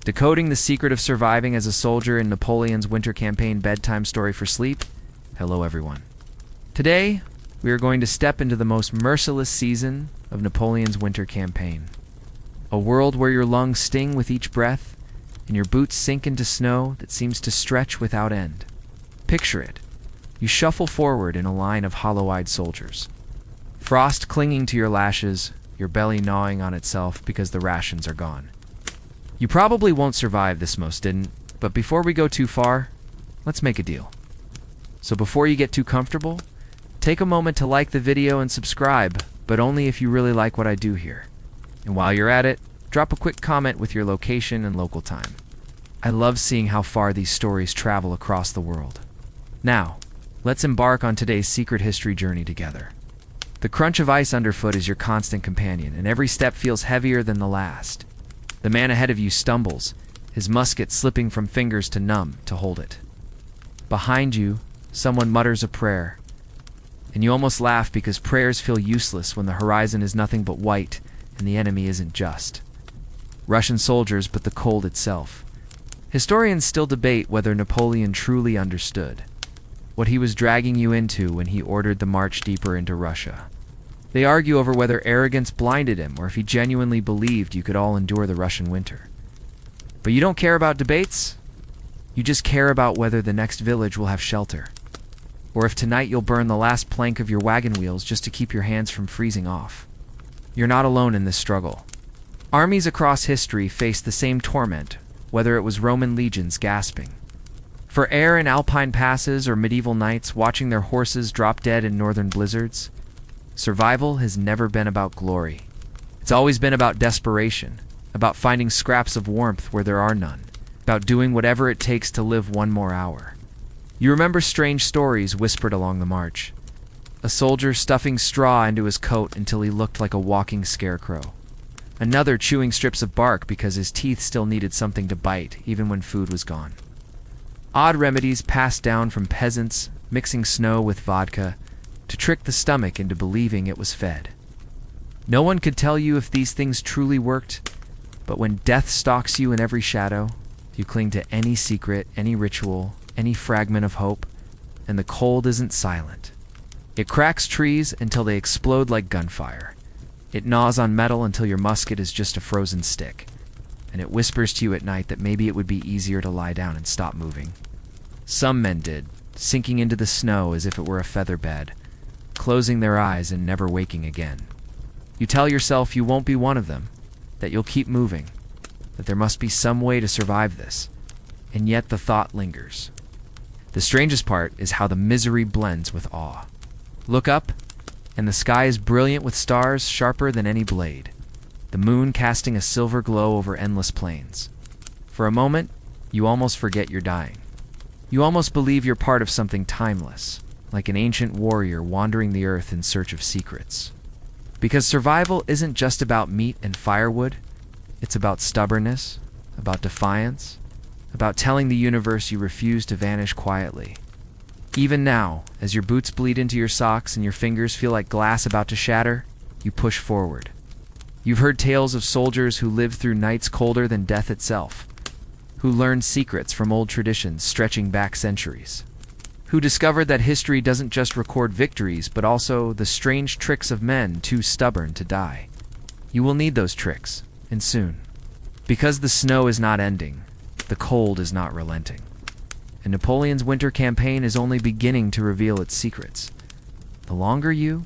Decoding the secret of surviving as a soldier in Napoleon's winter campaign Bedtime Story for Sleep. Hello everyone. Today, we are going to step into the most merciless season of Napoleon's winter campaign. A world where your lungs sting with each breath and your boots sink into snow that seems to stretch without end. Picture it. You shuffle forward in a line of hollow-eyed soldiers. Frost clinging to your lashes, your belly gnawing on itself because the rations are gone. You probably won't survive, this most didn't, but before we go too far, let's make a deal. So before you get too comfortable, take a moment to like the video and subscribe, but only if you really like what I do here. And while you're at it, drop a quick comment with your location and local time. I love seeing how far these stories travel across the world. Now, let's embark on today's secret history journey together. The crunch of ice underfoot is your constant companion, and every step feels heavier than the last. The man ahead of you stumbles, his musket slipping from fingers too numb to hold it. Behind you, someone mutters a prayer, and you almost laugh because prayers feel useless when the horizon is nothing but white and the enemy isn't just Russian soldiers, but the cold itself. Historians still debate whether Napoleon truly understood what he was dragging you into when he ordered the march deeper into Russia. They argue over whether arrogance blinded him or if he genuinely believed you could all endure the Russian winter. But you don't care about debates. You just care about whether the next village will have shelter, or if tonight you'll burn the last plank of your wagon wheels just to keep your hands from freezing off. You're not alone in this struggle. Armies across history faced the same torment, whether it was Roman legions gasping for air in alpine passes or medieval knights watching their horses drop dead in northern blizzards. Survival has never been about glory. It's always been about desperation, about finding scraps of warmth where there are none, about doing whatever it takes to live one more hour. You remember strange stories whispered along the march. A soldier stuffing straw into his coat until he looked like a walking scarecrow. Another chewing strips of bark because his teeth still needed something to bite, even when food was gone. Odd remedies passed down from peasants, mixing snow with vodka to trick the stomach into believing it was fed. No one could tell you if these things truly worked, but when death stalks you in every shadow, you cling to any secret, any ritual, any fragment of hope, and the cold isn't silent. It cracks trees until they explode like gunfire. It gnaws on metal until your musket is just a frozen stick. And it whispers to you at night that maybe it would be easier to lie down and stop moving. Some men did, sinking into the snow as if it were a feather bed, closing their eyes and never waking again. You tell yourself you won't be one of them, that you'll keep moving, that there must be some way to survive this, and yet the thought lingers. The strangest part is how the misery blends with awe. Look up, and the sky is brilliant with stars sharper than any blade, the moon casting a silver glow over endless plains. For a moment, you almost forget you're dying. You almost believe you're part of something timeless, like an ancient warrior wandering the earth in search of secrets. Because survival isn't just about meat and firewood, it's about stubbornness, about defiance, about telling the universe you refuse to vanish quietly. Even now, as your boots bleed into your socks and your fingers feel like glass about to shatter, you push forward. You've heard tales of soldiers who lived through nights colder than death itself, who learned secrets from old traditions stretching back centuries, who discovered that history doesn't just record victories, but also the strange tricks of men too stubborn to die. You will need those tricks, and soon. Because the snow is not ending, the cold is not relenting. And Napoleon's winter campaign is only beginning to reveal its secrets. The longer you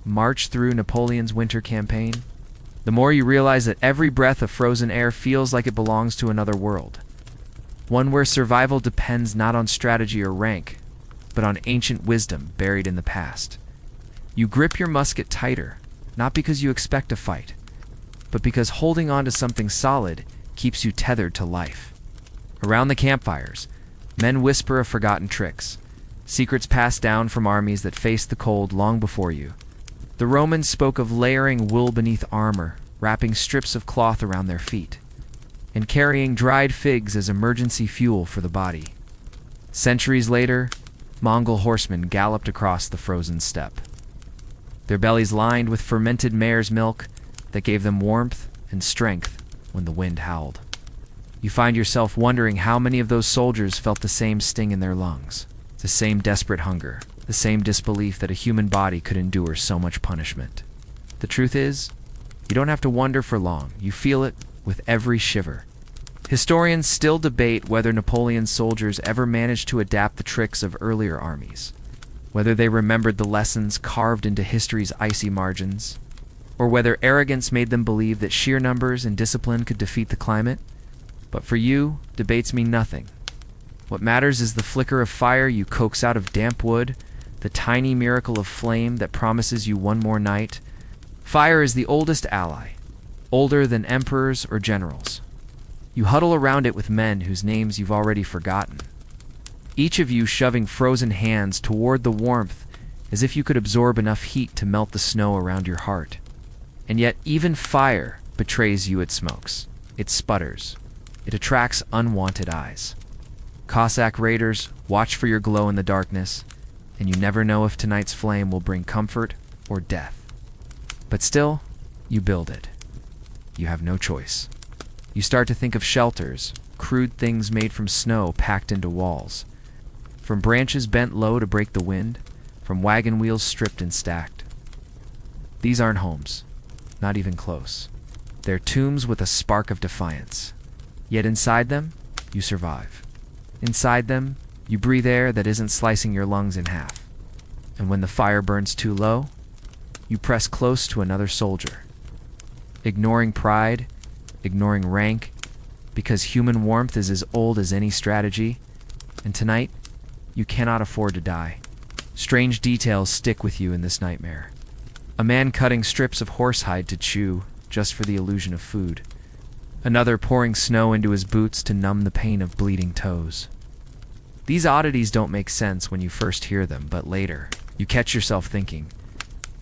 march through Napoleon's winter campaign, the more you realize that every breath of frozen air feels like it belongs to another world. One where survival depends not on strategy or rank, but on ancient wisdom buried in the past. You grip your musket tighter, not because you expect to fight, but because holding on to something solid keeps you tethered to life. Around the campfires, men whisper of forgotten tricks, secrets passed down from armies that faced the cold long before you. The Romans spoke of layering wool beneath armor, wrapping strips of cloth around their feet, and carrying dried figs as emergency fuel for the body. Centuries later, Mongol horsemen galloped across the frozen steppe, their bellies lined with fermented mare's milk that gave them warmth and strength when the wind howled. you find yourself wondering how many of those soldiers felt the same sting in their lungs, the same desperate hunger, the same disbelief that a human body could endure so much punishment. The truth is, you don't have to wonder for long. You feel it with every shiver. Historians still debate whether Napoleon's soldiers ever managed to adapt the tricks of earlier armies, whether they remembered the lessons carved into history's icy margins, or whether arrogance made them believe that sheer numbers and discipline could defeat the climate. But for you, debates mean nothing. What matters is the flicker of fire you coax out of damp wood, the tiny miracle of flame that promises you one more night. Fire is the oldest ally, older than emperors or generals. You huddle around it with men whose names you've already forgotten, each of you shoving frozen hands toward the warmth as if you could absorb enough heat to melt the snow around your heart. And yet even fire betrays you. It smokes, it sputters, it attracts unwanted eyes. Cossack raiders watch for your glow in the darkness, and you never know if tonight's flame will bring comfort or death. But still, you build it. You have no choice. You start to think of shelters, crude things made from snow packed into walls, from branches bent low to break the wind, from wagon wheels stripped and stacked. These aren't homes, not even close. They're tombs with a spark of defiance. Yet inside them, you survive. Inside them, you breathe air that isn't slicing your lungs in half. And when the fire burns too low, you press close to another soldier, ignoring pride, ignoring rank, because human warmth is as old as any strategy. And tonight, you cannot afford to die. Strange details stick with you in this nightmare. A man cutting strips of horsehide to chew just for the illusion of food. Another pouring snow into his boots to numb the pain of bleeding toes. These oddities don't make sense when you first hear them, but later, you catch yourself thinking,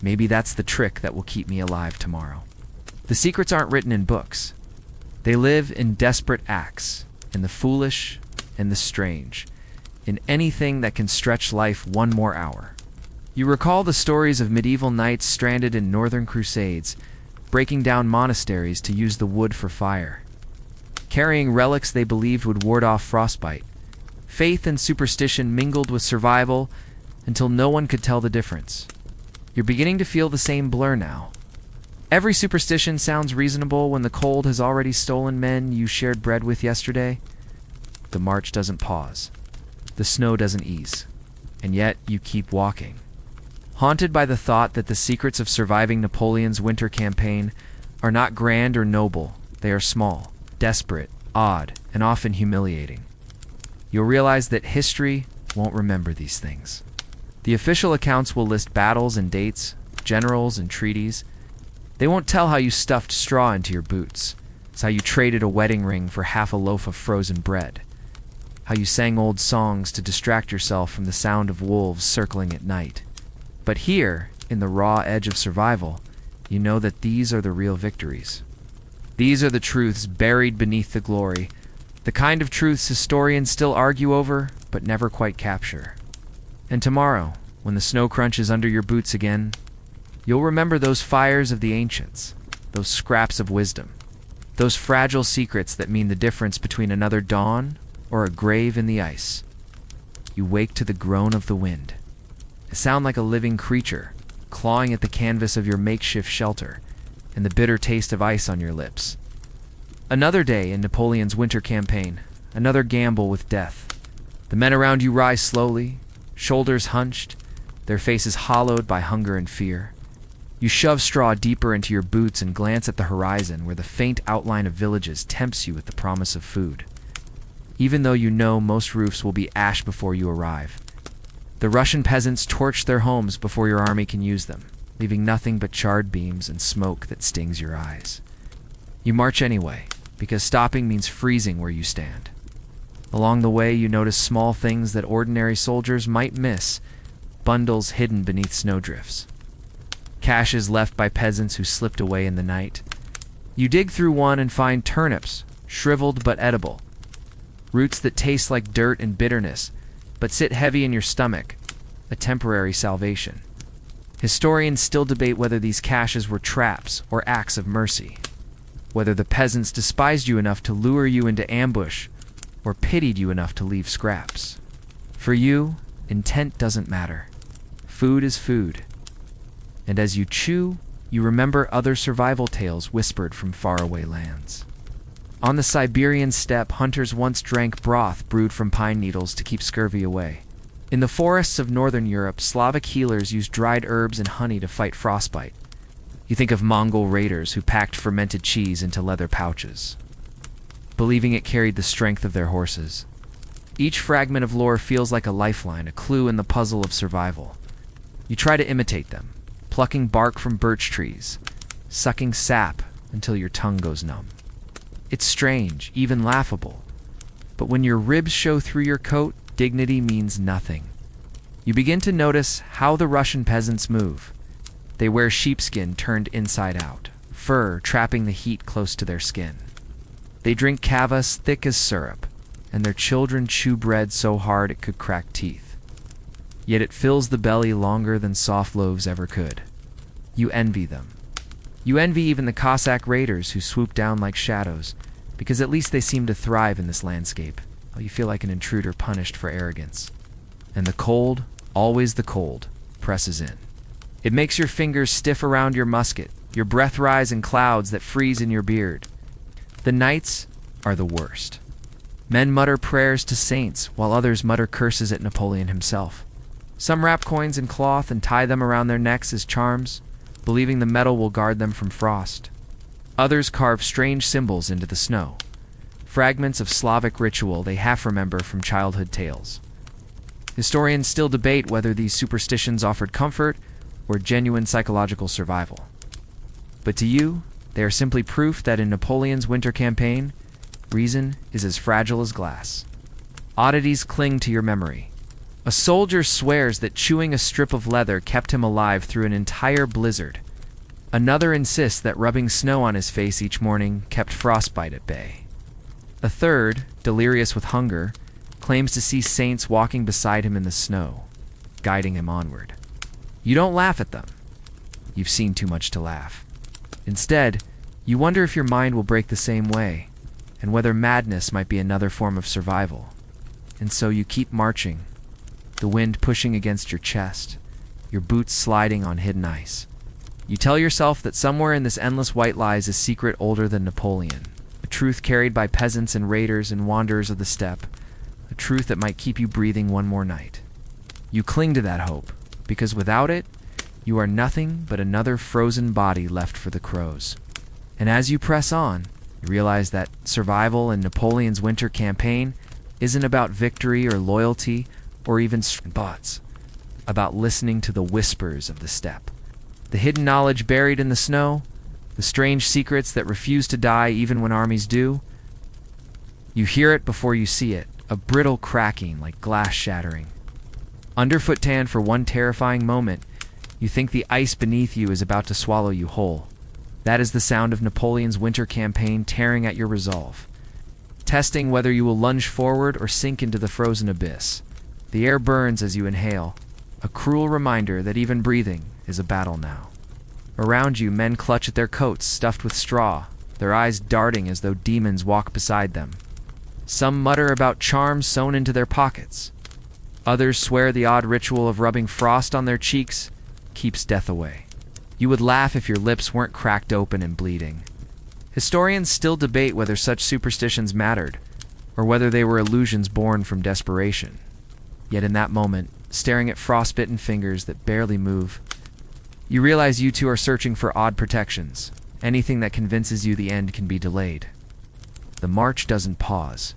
maybe that's the trick that will keep me alive tomorrow. The secrets aren't written in books. They live in desperate acts, in the foolish and the strange, in anything that can stretch life one more hour. You recall the stories of medieval knights stranded in northern crusades, breaking down monasteries to use the wood for fire, carrying relics they believed would ward off frostbite. Faith and superstition mingled with survival until no one could tell the difference. You're beginning to feel the same blur now. Every superstition sounds reasonable when the cold has already stolen men you shared bread with yesterday. The march doesn't pause. The snow doesn't ease. And yet you keep walking, haunted by the thought that the secrets of surviving Napoleon's winter campaign are not grand or noble. They are small, desperate, odd, and often humiliating. You'll realize that history won't remember these things. The official accounts will list battles and dates, generals and treaties. They won't tell how you stuffed straw into your boots. It's how you traded a wedding ring for half a loaf of frozen bread. How you sang old songs to distract yourself from the sound of wolves circling at night. But here, in the raw edge of survival, you know that these are the real victories. These are the truths buried beneath the glory, the kind of truths historians still argue over, but never quite capture. And tomorrow, when the snow crunches under your boots again, you'll remember those fires of the ancients, those scraps of wisdom, those fragile secrets that mean the difference between another dawn or a grave in the ice. You wake to the groan of the wind, a sound like a living creature, clawing at the canvas of your makeshift shelter, and the bitter taste of ice on your lips. Another day in Napoleon's winter campaign, another gamble with death. The men around you rise slowly, shoulders hunched, their faces hollowed by hunger and fear. You shove straw deeper into your boots and glance at the horizon where the faint outline of villages tempts you with the promise of food. Even though you know most roofs will be ash before you arrive. The Russian peasants torch their homes before your army can use them, leaving nothing but charred beams and smoke that stings your eyes. You march anyway, because stopping means freezing where you stand. Along the way, you notice small things that ordinary soldiers might miss, bundles hidden beneath snowdrifts. Caches left by peasants who slipped away in the night. You dig through one and find turnips, shriveled but edible. Roots that taste like dirt and bitterness, but sit heavy in your stomach, a temporary salvation. Historians still debate whether these caches were traps or acts of mercy. whether the peasants despised you enough to lure you into ambush or pitied you enough to leave scraps. For you, intent doesn't matter. Food is food. And as you chew, you remember other survival tales whispered from faraway lands. On the Siberian steppe, hunters once drank broth brewed from pine needles to keep scurvy away. In the forests of northern Europe, Slavic healers used dried herbs and honey to fight frostbite. You think of Mongol raiders who packed fermented cheese into leather pouches, believing it carried the strength of their horses. Each fragment of lore feels like a lifeline, a clue in the puzzle of survival. You try to imitate them, plucking bark from birch trees, sucking sap until your tongue goes numb. It's strange, even laughable. But when your ribs show through your coat, dignity means nothing. You begin to notice how the Russian peasants move. They wear sheepskin turned inside out, fur trapping the heat close to their skin. They drink kvass thick as syrup, and their children chew bread so hard it could crack teeth. Yet it fills the belly longer than soft loaves ever could. You envy them. You envy even the Cossack raiders who swoop down like shadows, because at least they seem to thrive in this landscape, while you feel like an intruder punished for arrogance. And the cold, always the cold, presses in. It makes your fingers stiff around your musket, your breath rise in clouds that freeze in your beard. The nights are the worst. Men mutter prayers to saints, while others mutter curses at Napoleon himself. Some wrap coins in cloth and tie them around their necks as charms, believing the metal will guard them from frost. Others carve strange symbols into the snow, fragments of Slavic ritual they half remember from childhood tales. Historians still debate whether these superstitions offered comfort or genuine psychological survival. But to you, they are simply proof that in Napoleon's winter campaign, reason is as fragile as glass. Oddities cling to your memory. A soldier swears that chewing a strip of leather kept him alive through an entire blizzard. Another insists that rubbing snow on his face each morning kept frostbite at bay. A third, delirious with hunger, claims to see saints walking beside him in the snow, guiding him onward. You don't laugh at them. You've seen too much to laugh. Instead, you wonder if your mind will break the same way, and whether madness might be another form of survival. And so you keep marching, the wind pushing against your chest, your boots sliding on hidden ice. You tell yourself that somewhere in this endless white lies a secret older than Napoleon, a truth carried by peasants and raiders and wanderers of the steppe, a truth that might keep you breathing one more night. You cling to that hope, because without it, you are nothing but another frozen body left for the crows. And as you press on, you realize that survival in Napoleon's winter campaign isn't about victory or loyalty or even bots, about listening to the whispers of the steppe. The hidden knowledge buried in the snow, the strange secrets that refuse to die even when armies do. You hear it before you see it, a brittle cracking like glass shattering. Underfoot tan for one terrifying moment, you think the ice beneath you is about to swallow you whole. That is the sound of Napoleon's winter campaign tearing at your resolve, testing whether you will lunge forward or sink into the frozen abyss. The air burns as you inhale, a cruel reminder that even breathing is a battle now. Around you, men clutch at their coats stuffed with straw, their eyes darting as though demons walk beside them. Some mutter about charms sewn into their pockets. Others swear the odd ritual of rubbing frost on their cheeks keeps death away. You would laugh if your lips weren't cracked open and bleeding. Historians still debate whether such superstitions mattered, or whether they were illusions born from desperation. Yet in that moment, staring at frostbitten fingers that barely move, you realize you two are searching for odd protections, anything that convinces you the end can be delayed. The march doesn't pause.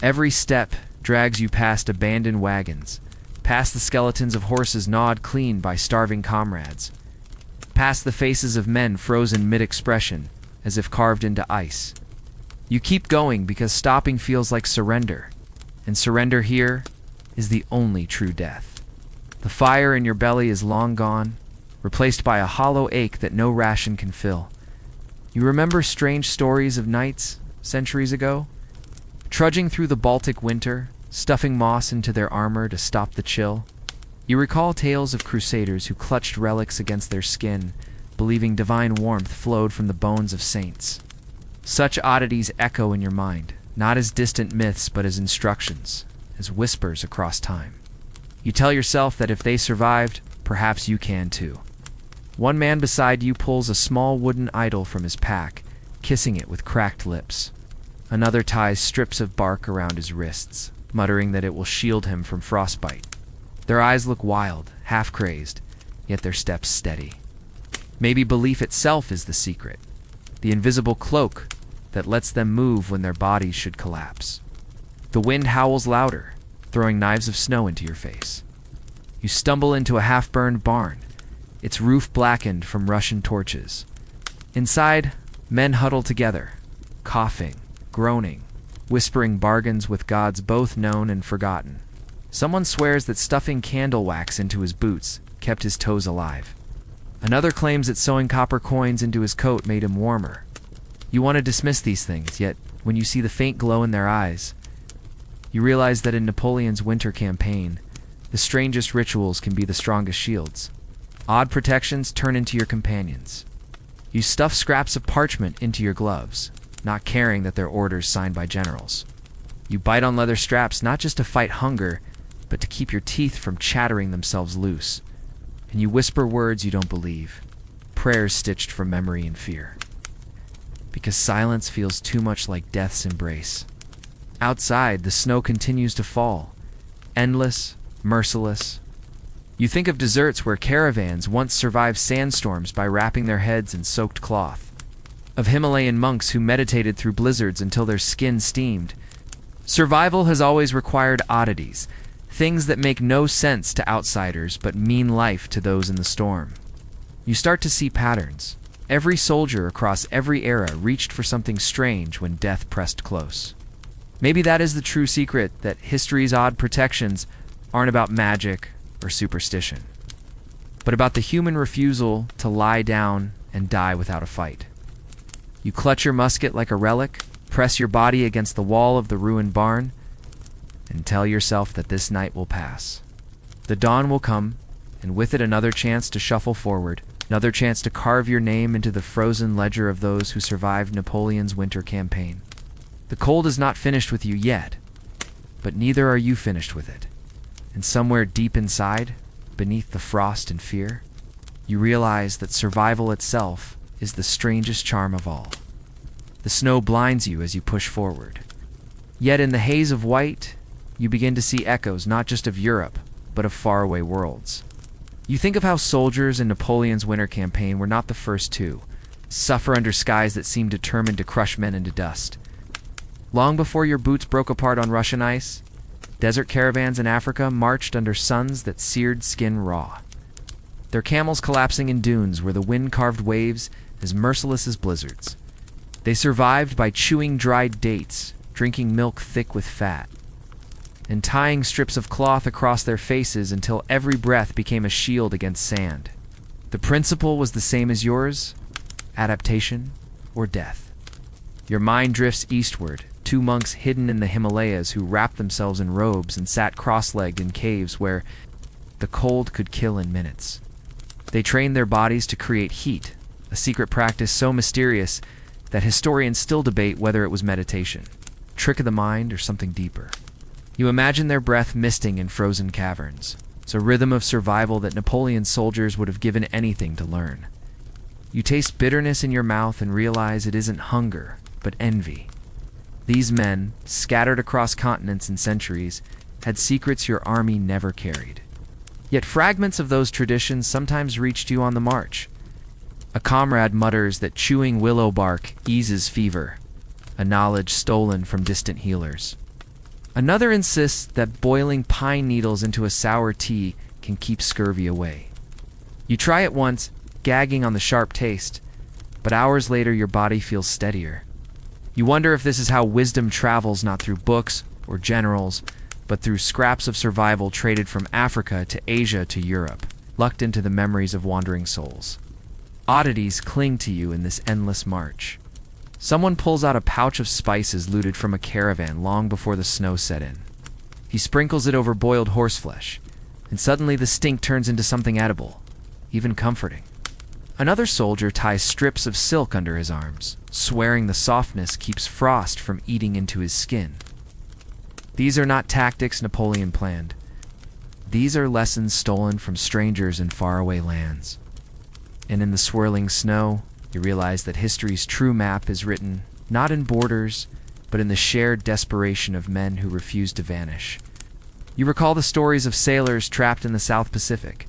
Every step drags you past abandoned wagons, past the skeletons of horses gnawed clean by starving comrades, past the faces of men frozen mid-expression, as if carved into ice. You keep going because stopping feels like surrender, and surrender here is the only true death. The fire in your belly is long gone, replaced by a hollow ache that no ration can fill. You remember strange stories of nights, centuries ago? Trudging through the Baltic winter, stuffing moss into their armor to stop the chill. You recall tales of crusaders who clutched relics against their skin, believing divine warmth flowed from the bones of saints. Such oddities echo in your mind, not as distant myths but as instructions, as whispers across time. You tell yourself that if they survived, perhaps you can too. One man beside you pulls a small wooden idol from his pack, kissing it with cracked lips. Another ties strips of bark around his wrists, muttering that it will shield him from frostbite. Their eyes look wild, half-crazed, yet their steps steady. Maybe belief itself is the secret, the invisible cloak that lets them move when their bodies should collapse. The wind howls louder, throwing knives of snow into your face. You stumble into a half-burned barn, its roof blackened from Russian torches. Inside, men huddle together, coughing, groaning, whispering bargains with gods both known and forgotten. Someone swears that stuffing candle wax into his boots kept his toes alive. Another claims that sewing copper coins into his coat made him warmer. You want to dismiss these things, yet when you see the faint glow in their eyes, you realize that in Napoleon's winter campaign, the strangest rituals can be the strongest shields. Odd protections turn into your companions. You stuff scraps of parchment into your gloves, not caring that they're orders signed by generals. You bite on leather straps not just to fight hunger, but to keep your teeth from chattering themselves loose. And you whisper words you don't believe, prayers stitched from memory and fear. Because silence feels too much like death's embrace. Outside, the snow continues to fall, endless, merciless. You think of deserts where caravans once survived sandstorms by wrapping their heads in soaked cloth. Of Himalayan monks who meditated through blizzards until their skin steamed. Survival has always required oddities, things that make no sense to outsiders but mean life to those in the storm. You start to see patterns. Every soldier across every era reached for something strange when death pressed close. Maybe that is the true secret, that history's odd protections aren't about magic or superstition, but about the human refusal to lie down and die without a fight. You clutch your musket like a relic, press your body against the wall of the ruined barn, and tell yourself that this night will pass. The dawn will come, and with it another chance to shuffle forward, another chance to carve your name into the frozen ledger of those who survived Napoleon's winter campaign. The cold is not finished with you yet, but neither are you finished with it. And somewhere deep inside, beneath the frost and fear, you realize that survival itself is the strangest charm of all. The snow blinds you as you push forward. Yet in the haze of white, you begin to see echoes not just of Europe, but of faraway worlds. You think of how soldiers in Napoleon's winter campaign were not the first to suffer under skies that seemed determined to crush men into dust. Long before your boots broke apart on Russian ice, desert caravans in Africa marched under suns that seared skin raw. Their camels collapsing in dunes were the wind-carved waves as merciless as blizzards. They survived by chewing dried dates, drinking milk thick with fat, and tying strips of cloth across their faces until every breath became a shield against sand. The principle was the same as yours: adaptation or death. Your mind drifts eastward, 2 monks hidden in the Himalayas who wrapped themselves in robes and sat cross-legged in caves where the cold could kill in minutes. They trained their bodies to create heat, a secret practice so mysterious that historians still debate whether it was meditation, trick of the mind, or something deeper. You imagine their breath misting in frozen caverns. It's a rhythm of survival that Napoleon's soldiers would have given anything to learn. You taste bitterness in your mouth and realize it isn't hunger, but envy. These men, scattered across continents and centuries, had secrets your army never carried. Yet fragments of those traditions sometimes reached you on the march. A comrade mutters that chewing willow bark eases fever, a knowledge stolen from distant healers. Another insists that boiling pine needles into a sour tea can keep scurvy away. You try it once, gagging on the sharp taste, but hours later your body feels steadier. You wonder if this is how wisdom travels, not through books or generals, but through scraps of survival traded from Africa to Asia to Europe, lucked into the memories of wandering souls. Oddities cling to you in this endless march. Someone pulls out a pouch of spices looted from a caravan long before the snow set in. He sprinkles it over boiled horseflesh, and suddenly the stink turns into something edible, even comforting. Another soldier ties strips of silk under his arms, swearing the softness keeps frost from eating into his skin. These are not tactics Napoleon planned. These are lessons stolen from strangers in faraway lands. And in the swirling snow, you realize that history's true map is written not in borders, but in the shared desperation of men who refuse to vanish. You recall the stories of sailors trapped in the South Pacific,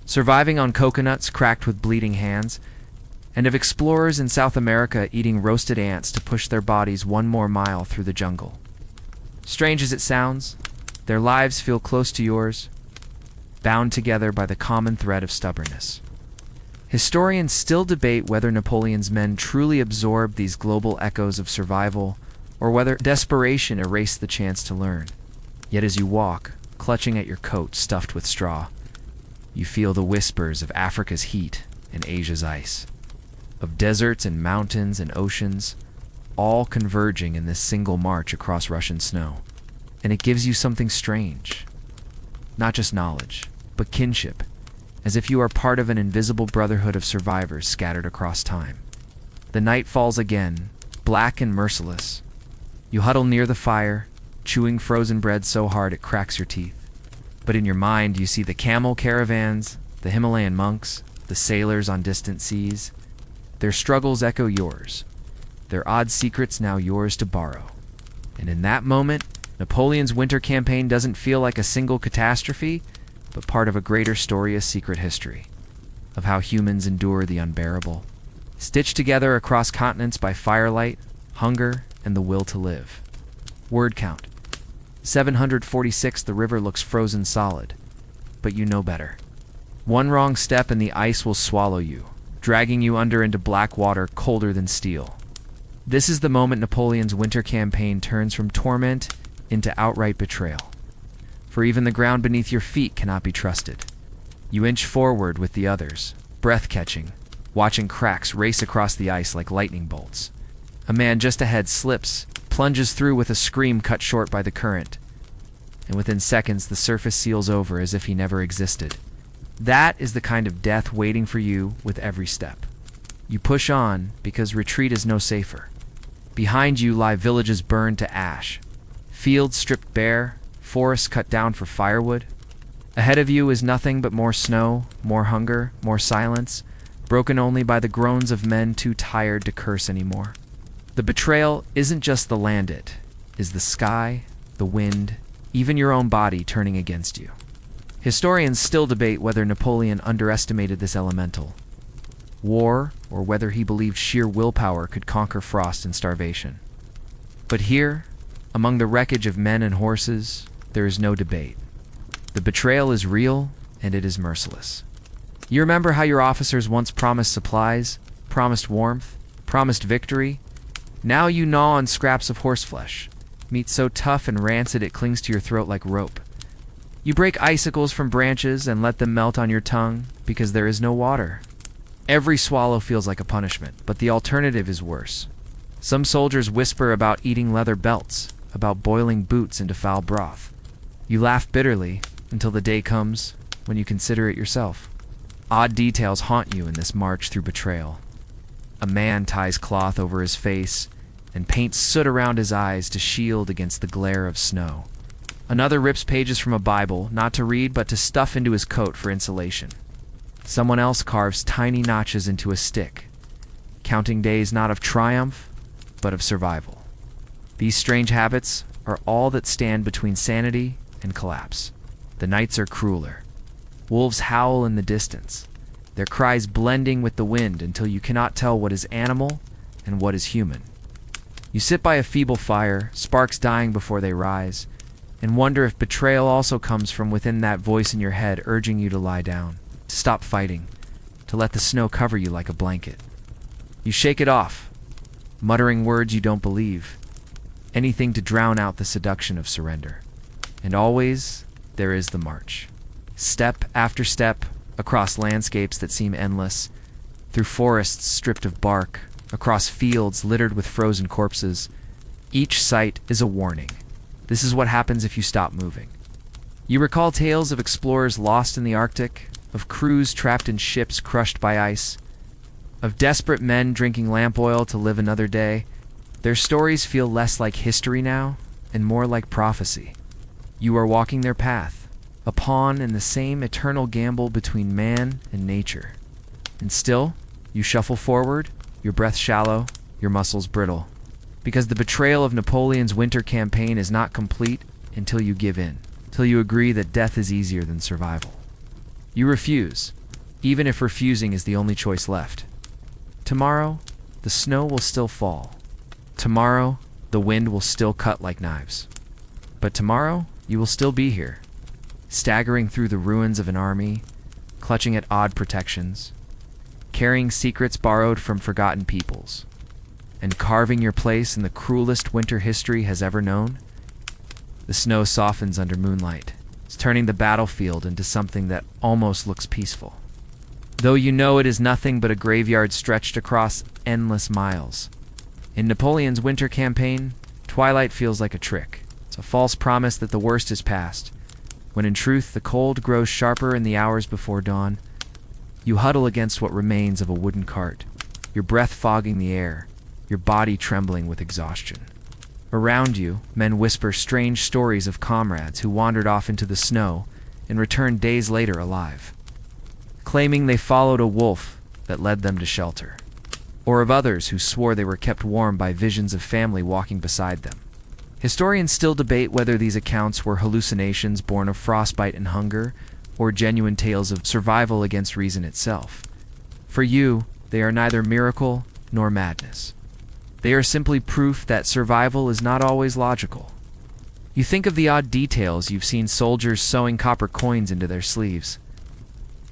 surviving on coconuts cracked with bleeding hands, and of explorers in South America eating roasted ants to push their bodies one more mile through the jungle. Strange as it sounds, their lives feel close to yours, bound together by the common thread of stubbornness. Historians still debate whether Napoleon's men truly absorbed these global echoes of survival, or whether desperation erased the chance to learn. Yet as you walk, clutching at your coat stuffed with straw, you feel the whispers of Africa's heat and Asia's ice, of deserts and mountains and oceans, all converging in this single march across Russian snow. And it gives you something strange. Not just knowledge, but kinship, as if you are part of an invisible brotherhood of survivors scattered across time. The night falls again, black and merciless. You huddle near the fire, chewing frozen bread so hard it cracks your teeth. But in your mind you see the camel caravans, the Himalayan monks, the sailors on distant seas. Their struggles echo yours, their odd secrets now yours to borrow. And in that moment, Napoleon's winter campaign doesn't feel like a single catastrophe, but part of a greater story of secret history, of how humans endure the unbearable, stitched together across continents by firelight, hunger, and the will to live. Word count: 746. The river looks frozen solid, but you know better. One wrong step and the ice will swallow you, dragging you under into black water colder than steel. This is the moment Napoleon's winter campaign turns from torment into outright betrayal. For even the ground beneath your feet cannot be trusted. You inch forward with the others, breath-catching, watching cracks race across the ice like lightning bolts. A man just ahead slips, plunges through with a scream cut short by the current, and within seconds the surface seals over as if he never existed. That is the kind of death waiting for you with every step. You push on because retreat is no safer. Behind you lie villages burned to ash, fields stripped bare, forests cut down for firewood. Ahead of you is nothing but more snow, more hunger, more silence, broken only by the groans of men too tired to curse anymore. The betrayal isn't just the land, it is the sky, the wind, even your own body turning against you. Historians still debate whether Napoleon underestimated this elemental war, or whether he believed sheer willpower could conquer frost and starvation. But here, among the wreckage of men and horses, there is no debate. The betrayal is real, and it is merciless. You remember how your officers once promised supplies, promised warmth, promised victory? Now you gnaw on scraps of horseflesh, meat so tough and rancid it clings to your throat like rope. You break icicles from branches and let them melt on your tongue because there is no water. Every swallow feels like a punishment, but the alternative is worse. Some soldiers whisper about eating leather belts, about boiling boots into foul broth. You laugh bitterly until the day comes when you consider it yourself. Odd details haunt you in this march through betrayal. A man ties cloth over his face and paints soot around his eyes to shield against the glare of snow. Another rips pages from a Bible, not to read but to stuff into his coat for insulation. Someone else carves tiny notches into a stick, counting days not of triumph, but of survival. These strange habits are all that stand between sanity and collapse. The nights are crueler. Wolves howl in the distance, their cries blending with the wind until you cannot tell what is animal and what is human. You sit by a feeble fire, sparks dying before they rise, and wonder if betrayal also comes from within that voice in your head urging you to lie down, to stop fighting, to let the snow cover you like a blanket. You shake it off, muttering words you don't believe, anything to drown out the seduction of surrender. And always, there is the march. Step after step, across landscapes that seem endless, through forests stripped of bark, across fields littered with frozen corpses. Each sight is a warning. This is what happens if you stop moving. You recall tales of explorers lost in the Arctic, of crews trapped in ships crushed by ice, of desperate men drinking lamp oil to live another day. Their stories feel less like history now and more like prophecy. You are walking their path, a pawn in the same eternal gamble between man and nature. And still, you shuffle forward, your breath shallow, your muscles brittle, because the betrayal of Napoleon's winter campaign is not complete until you give in, till you agree that death is easier than survival. You refuse, even if refusing is the only choice left. Tomorrow, the snow will still fall. Tomorrow, the wind will still cut like knives. But tomorrow, you will still be here, staggering through the ruins of an army, clutching at odd protections, carrying secrets borrowed from forgotten peoples, and carving your place in the cruelest winter history has ever known. The snow softens under moonlight, turning the battlefield into something that almost looks peaceful, though you know it is nothing but a graveyard stretched across endless miles. In Napoleon's winter campaign, twilight feels like a trick. It's a false promise that the worst is past, when in truth the cold grows sharper in the hours before dawn. You huddle against what remains of a wooden cart, your breath fogging the air, your body trembling with exhaustion. Around you, men whisper strange stories of comrades who wandered off into the snow and returned days later alive, claiming they followed a wolf that led them to shelter, or of others who swore they were kept warm by visions of family walking beside them. Historians still debate whether these accounts were hallucinations born of frostbite and hunger, or genuine tales of survival against reason itself. For you, they are neither miracle nor madness. They are simply proof that survival is not always logical. You think of the odd details you've seen: soldiers sewing copper coins into their sleeves,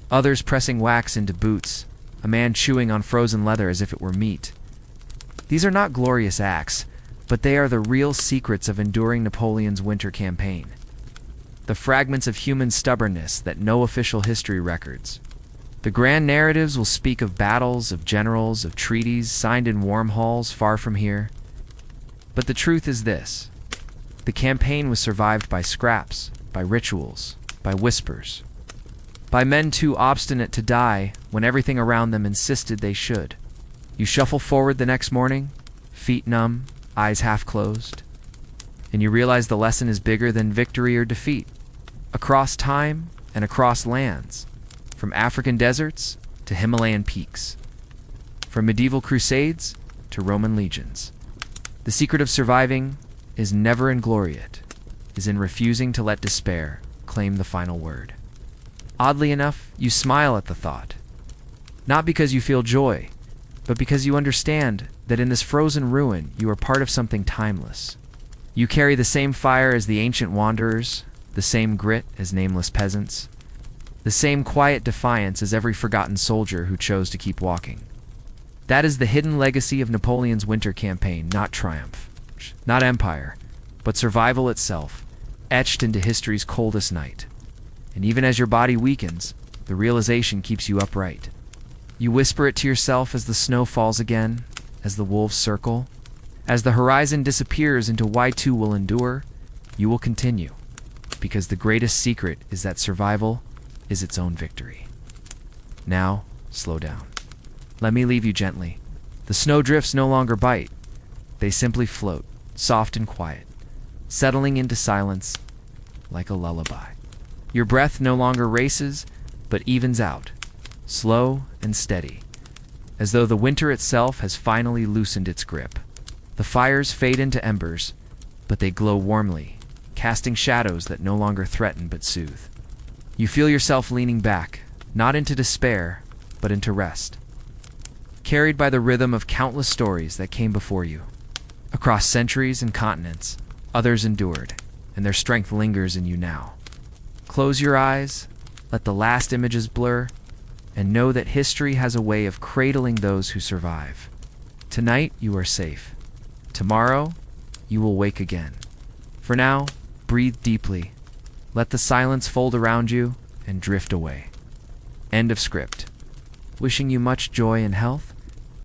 others pressing wax into boots, a man chewing on frozen leather as if it were meat. These are not glorious acts, but they are the real secrets of enduring Napoleon's winter campaign. The fragments of human stubbornness that no official history records. The grand narratives will speak of battles, of generals, of treaties signed in warm halls far from here. But the truth is this: the campaign was survived by scraps, by rituals, by whispers, by men too obstinate to die when everything around them insisted they should. You shuffle forward the next morning, feet numb, eyes half closed, and you realize the lesson is bigger than victory or defeat. Across time and across lands, from African deserts to Himalayan peaks, from medieval crusades to Roman legions, the secret of surviving is never in gloriet, is in refusing to let despair claim the final word. Oddly enough, you smile at the thought, not because you feel joy, but because you understand that in this frozen ruin you are part of something timeless. You carry the same fire as the ancient wanderers, the same grit as nameless peasants, the same quiet defiance as every forgotten soldier who chose to keep walking. That is the hidden legacy of Napoleon's winter campaign, not triumph, not empire, but survival itself, etched into history's coldest night. And even as your body weakens, the realization keeps you upright. You whisper it to yourself as the snow falls again, as the wolves circle, as the horizon disappears into why two will endure. You will continue, because the greatest secret is that survival is its own victory. Now, slow down. Let me leave you gently. The snowdrifts no longer bite. They simply float, soft and quiet, settling into silence like a lullaby. Your breath no longer races, but evens out, slow and steady, as though the winter itself has finally loosened its grip. The fires fade into embers, but they glow warmly, casting shadows that no longer threaten but soothe. You feel yourself leaning back, not into despair, but into rest, carried by the rhythm of countless stories that came before you. Across centuries and continents, others endured, and their strength lingers in you now. Close your eyes, let the last images blur, and know that history has a way of cradling those who survive. Tonight, you are safe. Tomorrow, you will wake again. For now, breathe deeply. Let the silence fold around you and drift away. End of script. Wishing you much joy and health.